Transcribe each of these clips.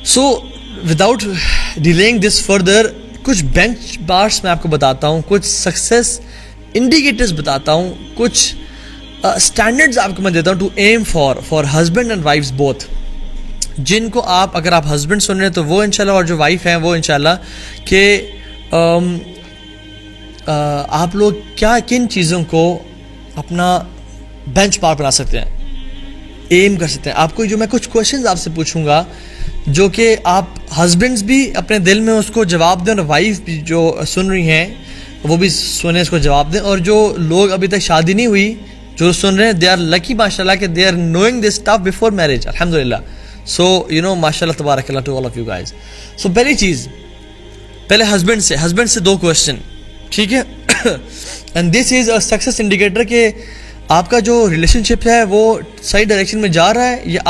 So without dealing this further کچھ bench marks میں آپ کو بتاتا ہوں, کچھ سکسیس انڈیکیٹرز بتاتا ہوں, کچھ اسٹینڈرڈز آپ کو میں دیتا ہوں to aim for husband and wives both, جن کو آپ اگر آپ ہسبینڈ سن رہے ہیں تو وہ انشاءاللہ, اور جو وائف ہیں وہ انشاءاللہ, کہ آپ لوگ کیا کن چیزوں کو اپنا بینچ مارک بنا سکتے ہیں, ایم کر سکتے ہیں. آپ کو جو میں کچھ کوشچنز آپ سے پوچھوں گا جو کہ آپ ہسبینڈز بھی اپنے دل میں اس کو جواب دیں, اور وائف بھی جو سن رہی ہیں وہ بھی سنیں, اس کو جواب دیں. اور جو لوگ ابھی تک شادی نہیں ہوئی جو سن رہے ہیں, دے آر لکی ماشاء اللہ کہ they are knowing this stuff before marriage, الحمد للہ. سو یو نو ماشاء اللہ تبارک اللہ to all of you guys. So پہلی چیز, پہلے ہسبینڈ سے 2 کوشچن, ٹھیک ہے, and this is a success indicator کہ آپ کا جو ریلیشن شپ ہے وہ صحیح ڈائریکشن میں جا رہا ہے, یا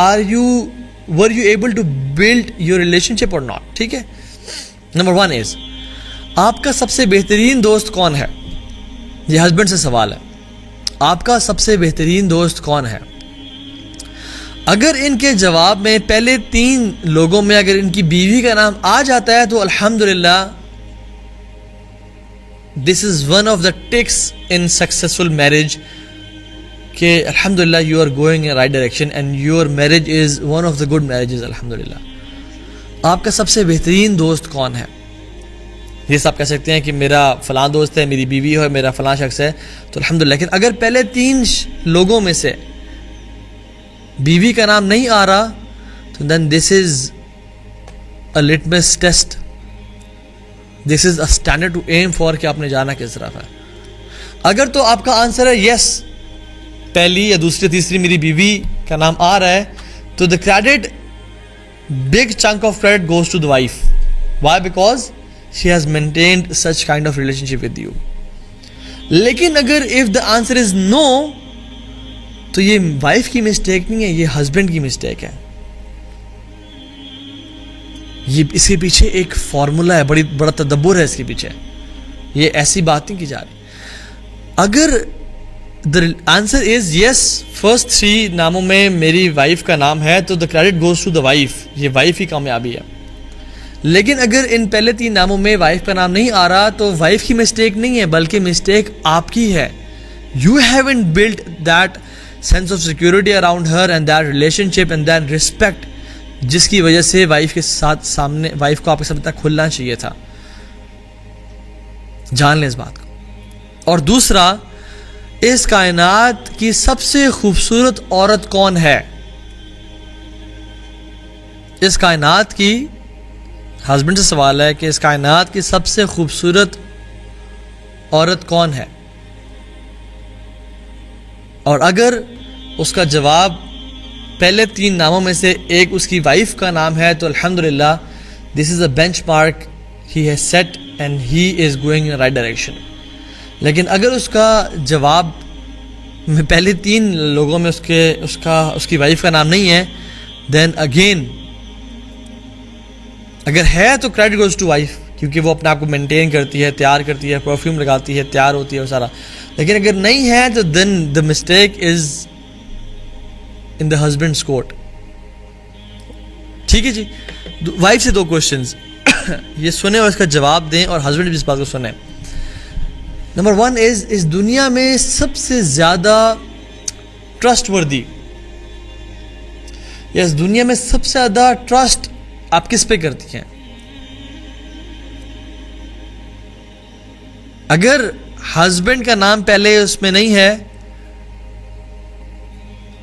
were you able to build your relationship or not, ٹھیک ہے. نمبر 1 از آپ کا سب سے بہترین دوست کون ہے. یہ ہسبینڈ سے سوال ہے, آپ کا سب سے بہترین دوست کون ہے. اگر ان کے جواب میں پہلے 3 لوگوں میں اگر ان کی بیوی کا نام آ جاتا ہے تو الحمدللہ this is one of the ticks in successful marriage, کہ الحمدللہ you are going in right direction and your marriage is one of the good marriages الحمدللہ. آپ کا سب سے بہترین دوست کون ہے. جیسے آپ کہہ سکتے ہیں کہ میرا فلاں دوست ہے, میری بیوی ہے, میرا فلاں شخص ہے, تو الحمدللہ. لیکن اگر پہلے 3 لوگوں میں سے بیوی کا نام نہیں آ رہا تو then this is a litmus test, this is a standard to aim for کہ آپ نے جانا کس طرف ہے. اگر تو آپ کا آنسر ہے یس, پہلی یا دوسری تیسری میری بیوی کا نام آ رہا ہے, تو the credit, big chunk of credit goes to the wife. Why? Because she has maintained such kind of relationship with you. لیکن اگر اف دا آنسر از نو, تو یہ وائف کی مسٹیک نہیں ہے, یہ ہسبینڈ کی مسٹیک ہے. یہ اس کے پیچھے ایک فارمولہ ہے, بڑا تدبر ہے اس کے پیچھے, یہ ایسی بات نہیں کی جا رہی. اگر the answer is yes, first 3 ناموں میں میری وائف کا نام ہے, تو the credit goes to the wife, یہ وائف کی کامیابی ہے. لیکن اگر ان پہلے 3 ناموں میں وائف کا نام نہیں آ رہا تو وائف کی مسٹیک نہیں ہے, بلکہ مسٹیک آپ کی ہے. You haven't built that sense of security around her and that relationship and that respect, جس کی وجہ سے وائف کے ساتھ سامنے, وائف کو آپ کے سامنے تک کھلنا چاہیے تھا. جان لیں اس بات کو. اور دوسرا, اس کائنات کی سب سے خوبصورت عورت کون ہے. اس کائنات کی, ہسبینڈ سے سوال ہے کہ اس کائنات کی سب سے خوبصورت عورت کون ہے. اور اگر اس کا جواب پہلے 3 ناموں میں سے ایک اس کی وائف کا نام ہے تو الحمدللہ this is a benchmark he has set and he is going in right direction. لیکن اگر اس کا جواب میں پہلے 3 لوگوں میں اس کی وائف کا نام نہیں ہے, دین اگین اگر ہے تو کریڈٹ گوز ٹو وائف, کیونکہ وہ اپنے آپ کو مینٹین کرتی ہے, تیار کرتی ہے, پرفیوم لگاتی ہے, تیار ہوتی ہے اور سارا. لیکن اگر نہیں ہے تو then the mistake is in the husband's court. ٹھیک ہے جی. وائف سے 2 کوشچنز یہ سنیں اور اس کا جواب دیں, اور ہسبینڈ بھی اس بات کو سنیں. نمبر 1 از, اس دنیا میں سب سے زیادہ ٹرسٹ وردی, یا اس دنیا میں سب سے زیادہ ٹرسٹ آپ کس پہ کرتی ہیں. اگر ہسبینڈ کا نام پہلے اس میں نہیں ہے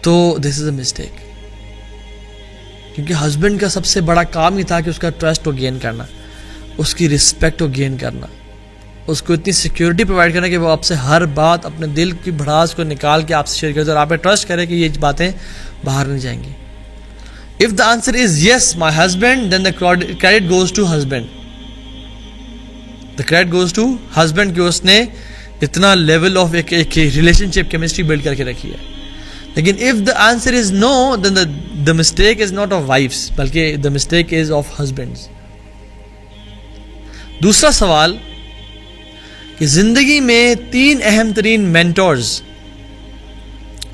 تو دس از اے مسٹیک, کیونکہ ہسبینڈ کا سب سے بڑا کام ہی تھا کہ اس کا ٹرسٹ کو گین کرنا, اس کی رسپیکٹ کو گین کرنا, اس کو اتنی سیکیورٹی پرووائڈ کرنا کہ وہ آپ سے ہر بات, اپنے دل کی بھڑاس کو نکال کے آپ سے شیئر کرے اور آپ پہ ٹرسٹ کرے کہ یہ باتیں باہر نہیں جائیں گی. If the answer is yes, my husband, then the credit goes to husband. The credit goes to husband کہ اس نے اتنا لیول آف ایک ریلیشن شپ کیمسٹری بلڈ کر کے رکھی ہے. لیکن if the answer is no, then the mistake is not of wives, بلکہ the mistake is of husbands. دوسرا سوال کہ زندگی میں 3 اہم ترین مینٹورز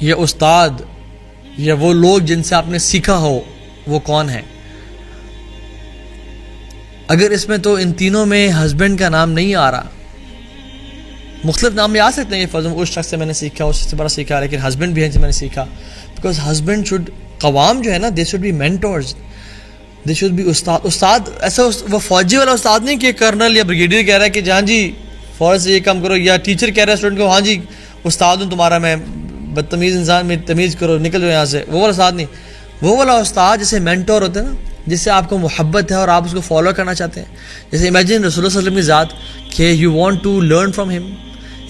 یا استاد یا وہ لوگ جن سے آپ نے سیکھا ہو وہ کون ہیں. اگر اس میں تو ان تینوں میں ہسبینڈ کا نام نہیں آ رہا, مختلف نام بھی آ سکتے ہیں, یہ فرض اس شخص سے میں نے سیکھا, اس سے بڑا سیکھا, لیکن ہسبینڈ بھی ہے جن سے میں نے سیکھا. بیکاز ہسبینڈ شوڈ, قوام جو ہے نا, they should be mentors, they should be استاد. استاد ایسا وہ فوجی والا استاد نہیں کہ کرنل یا بریگیڈیئر کہہ رہا ہے کہ جہاں جی فوج سے یہ کام کرو, یا ٹیچر کہہ رہا ہے اسٹوڈنٹ کو ہاں جی استاد ہوں تمہارا میں, بدتمیز انسان میں تمیز کرو, نکل جاؤ یہاں سے. وہ والا استاد نہیں, وہ والا استاد جیسے مینٹور ہوتا ہے نا, جس سے آپ کو محبت ہے اور آپ اس کو فالو کرنا چاہتے ہیں. جیسے امیجن رسول اللہ صلی اللہ علیہ وسلم کی ذات کہ you want to learn from him.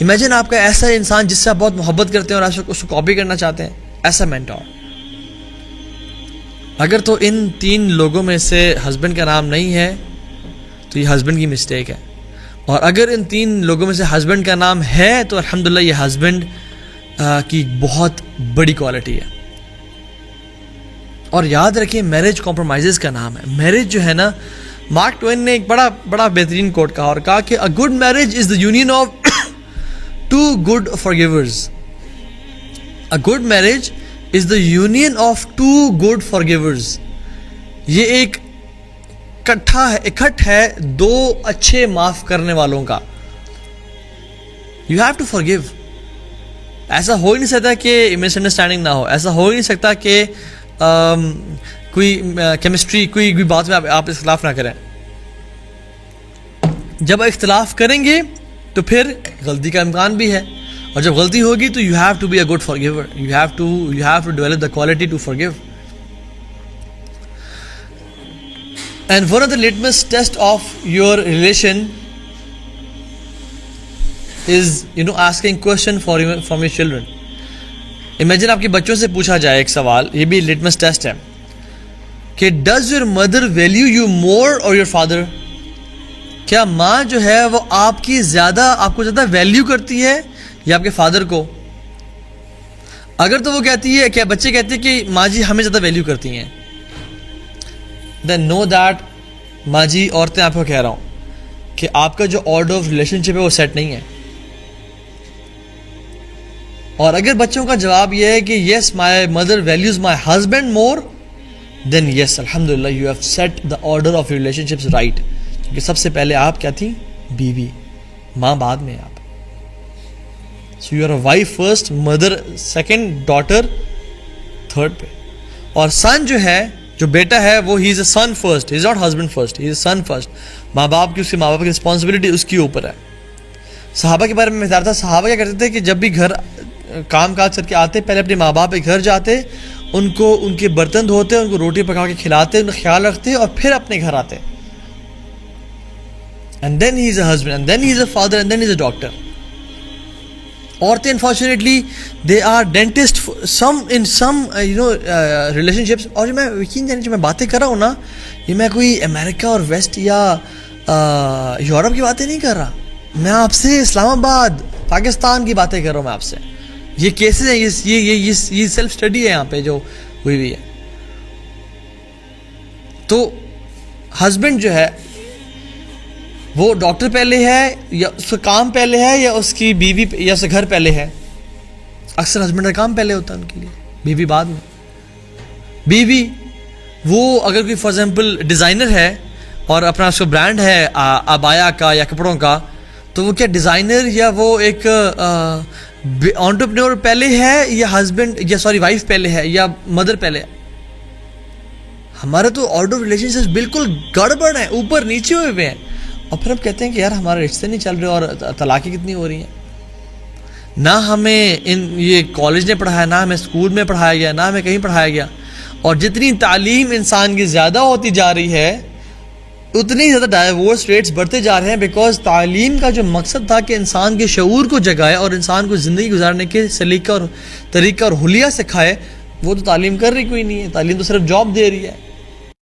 Imagine آپ کا ایسا انسان جس سے آپ بہت محبت کرتے ہیں اور آپ اس کو کاپی کرنا چاہتے ہیں, ایسا مینٹور. اگر تو ان تین لوگوں میں سے ہسبینڈ کا نام نہیں ہے تو یہ ہسبینڈ کی مسٹیک ہے, اور اگر ان تین لوگوں میں سے ہسبینڈ کا نام ہے تو الحمدللہ یہ ہسبینڈ کی بہت بڑی کوالٹی ہے. اور یاد رکھیں میرج کمپرومائزز کا نام ہے. میرج جو ہے نا, مارک ٹوین نے ایک بڑا بہترین کوٹ کہا, اور کہا کہ a good marriage is the union of two good forgivers. A good marriage is the union of two good forgivers. یہ ایک اکٹھ ہے دو اچھے معاف کرنے والوں کا. You have to forgive. ایسا ہو ہی نہیں سکتا کہ مس انڈرسٹینڈنگ نہ ہو, ایسا ہو ہی نہیں سکتا کہ کوئی کیمسٹری کوئی بات میں آپ اختلاف نہ کریں. جب اختلاف کریں گے تو پھر غلطی کا امکان بھی ہے, اور جب غلطی ہوگی تو you have to be a good forgiver. You have to develop the quality to forgive. And one of the litmus test of your relation is asking question from your children. Imagine آپ کے بچوں سے پوچھا جائے ایک سوال, یہ بھی لٹمس ٹیسٹ ہے, کہ does your mother value you more اور یور فادر. کیا ماں جو ہے وہ آپ کو زیادہ ویلیو کرتی ہے یا آپ کے فادر کو؟ اگر تو وہ کہتی ہے, کیا بچے کہتے ہیں کہ ماں جی ہمیں زیادہ ویلیو کرتی ہیں, دین نو دیٹ ماں جی, عورتیں آپ کو کہہ رہا ہوں کہ آپ کا جو آرڈر آف ریلیشن شپ ہے وہ سیٹ نہیں ہے. اور اگر بچوں کا جواب یہ ہے کہ yes my mother values my husband more, then yes الحمدللہ you have set the order of relationships right. کیونکہ سب سے پہلے آپ کیا تھیں؟ بیوی, ماں بعد میں آپ. So you are a wife first, mother second, daughter third پہ. اور سن جو ہے, جو بیٹا ہے, وہ he is a son first, he is not husband first, he is a son first. ماں باپ کی رسپانسبلٹی اس کے اوپر ہے. صحابہ کے بارے میں بتا رہا تھا, صحابہ کیا کرتے تھے کہ جب بھی گھر کام کاج کر کے آتے, پہلے اپنے ماں باپ کے گھر جاتے, ان کو ان کے برتن دھوتے, ان کو روٹی پکا کے کھلاتے, ان کا خیال رکھتے, اور پھر اپنے گھر آتے. And then he is a husband, and then he is a father, and then he is a doctor. عورتیں unfortunately they are dentist in some relationships. اور جو میں باتیں کر رہا ہوں نا, یہ میں کوئی امریکہ اور ویسٹ یا یورپ کی باتیں نہیں کر رہا, میں آپ سے اسلام آباد پاکستان کی باتیں کر رہا ہوں. میں آپ سے یہ کیسز ہیں, یہ سیلف اسٹڈی ہے یہاں پہ جو ہوئی ہوئی ہے. تو ہسبینڈ جو ہے وہ ڈاکٹر پہلے ہے, یا اس کا کام پہلے ہے, یا اس کی بیوی یا اس کا گھر پہلے ہے؟ اکثر ہسبینڈ کا کام پہلے ہوتا ہے ان کے لیے, بیوی بعد میں. بیوی وہ اگر کوئی فار ایگزامپل ڈیزائنر ہے اور اپنا اس کا برانڈ ہے ابایا کا یا کپڑوں کا, تو وہ کیا ڈیزائنر یا وہ ایک انٹرپرینور پہلے ہے, یا ہسبینڈ یا وائف پہلے ہے, یا مدر پہلے ہے؟ ہمارے تو آرڈر ریلیشن بالکل گڑبڑ ہیں, اوپر نیچے ہوئے ہیں, اور پھر ہم کہتے ہیں کہ یار ہمارے رشتے نہیں چل رہے اور طلاقیں کتنی ہو رہی ہیں. نہ ہمیں یہ کالج نے پڑھایا, نہ ہمیں اسکول میں پڑھایا گیا, نہ ہمیں کہیں پڑھایا گیا. اور جتنی تعلیم انسان کی زیادہ ہوتی جا رہی ہے, اتنی زیادہ ڈائیورس ریٹس بڑھتے جا رہے ہیں. بیکاز تعلیم کا جو مقصد تھا کہ انسان کے شعور کو جگائے اور انسان کو زندگی گزارنے کے سلیقہ اور طریقہ اور حلیہ سکھائے, وہ تو تعلیم کر رہی کوئی نہیں ہے. تعلیم تو صرف جاب دے رہی ہے.